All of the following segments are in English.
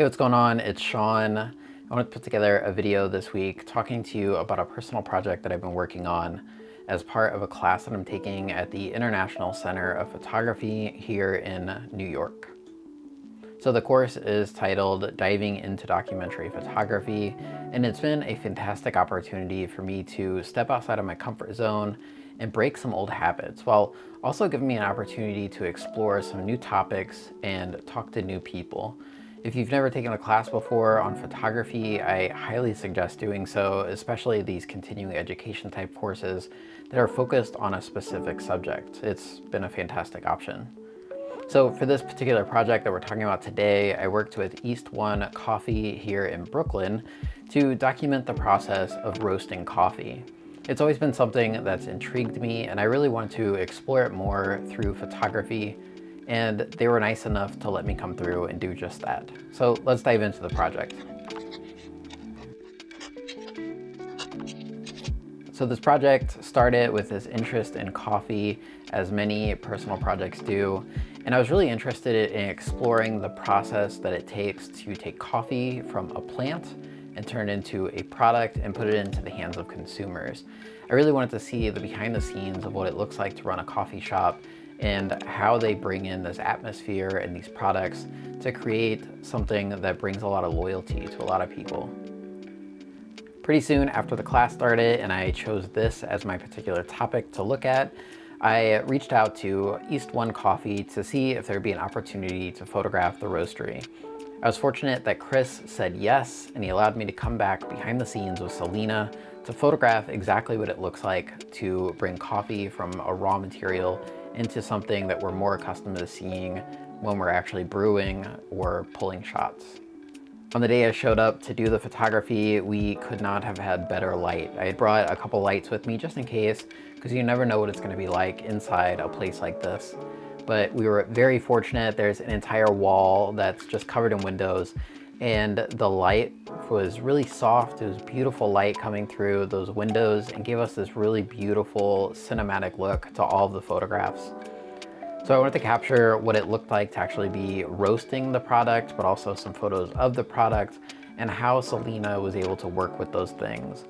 Hey, what's going on? It's Sean. I want to put together a video this week talking to you about a personal project that I've been working on as part of a class that I'm taking at the International Center of Photography here in New York. So the course is titled Diving into Documentary Photography, and it's been a fantastic opportunity for me to step outside of my comfort zone and break some old habits, while also giving me an opportunity to explore some new topics and talk to new people. If you've never taken a class before on photography, I highly suggest doing so, especially these continuing education type courses that are focused on a specific subject. It's been a fantastic option. So for this particular project that we're talking about today, I worked with East One Coffee here in Brooklyn to document the process of roasting coffee. It's always been something that's intrigued me, and I really want to explore it more through photography, and they were nice enough to let me come through and do just that. So let's dive into the project. So this project started with this interest in coffee, as many personal projects do, and I was really interested in exploring the process that it takes to take coffee from a plant and turn it into a product and put it into the hands of consumers. I really wanted to see the behind the scenes of what it looks like to run a coffee shop and how they bring in this atmosphere and these products to create something that brings a lot of loyalty to a lot of people. Pretty soon after the class started and I chose this as my particular topic to look at, I reached out to East One Coffee to see if there'd be an opportunity to photograph the roastery. I was fortunate that Chris said yes, and he allowed me to come back behind the scenes with Selina to photograph exactly what it looks like to bring coffee from a raw material into something that we're more accustomed to seeing when we're actually brewing or pulling shots. On the day I showed up to do the photography, we could not have had better light. I had brought a couple lights with me just in case, because you never know what it's going to be like inside a place like this. But we were very fortunate. There's an entire wall that's just covered in windows, and the light was really soft. It was beautiful light coming through those windows and gave us this really beautiful cinematic look to all of the photographs. So I wanted to capture what it looked like to actually be roasting the product, but also some photos of the product and how Selina was able to work with those things.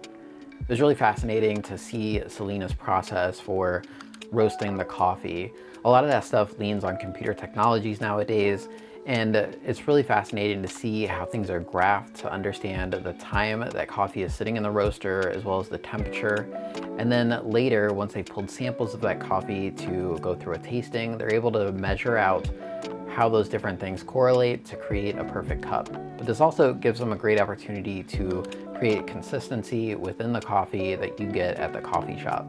It was really fascinating to see Selina's process for roasting the coffee. A lot of that stuff leans on computer technologies nowadays, and it's really fascinating to see how things are graphed to understand the time that coffee is sitting in the roaster as well as the temperature. And then later, once they pulled samples of that coffee to go through a tasting, they're able to measure out how those different things correlate to create a perfect cup. But this also gives them a great opportunity to create consistency within the coffee that you get at the coffee shop.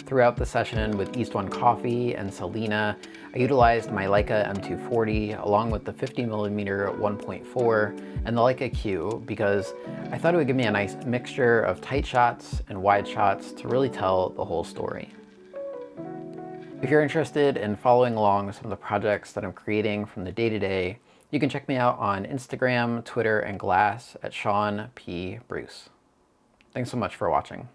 Throughout the session with East One Coffee and Selina, I utilized my Leica M240 along with the 50mm 1.4 and the Leica Q because I thought it would give me a nice mixture of tight shots and wide shots to really tell the whole story. If you're interested in following along with some of the projects that I'm creating from the day-to-day, you can check me out on Instagram, Twitter, and Glass at Sean P. Bruce. Thanks so much for watching.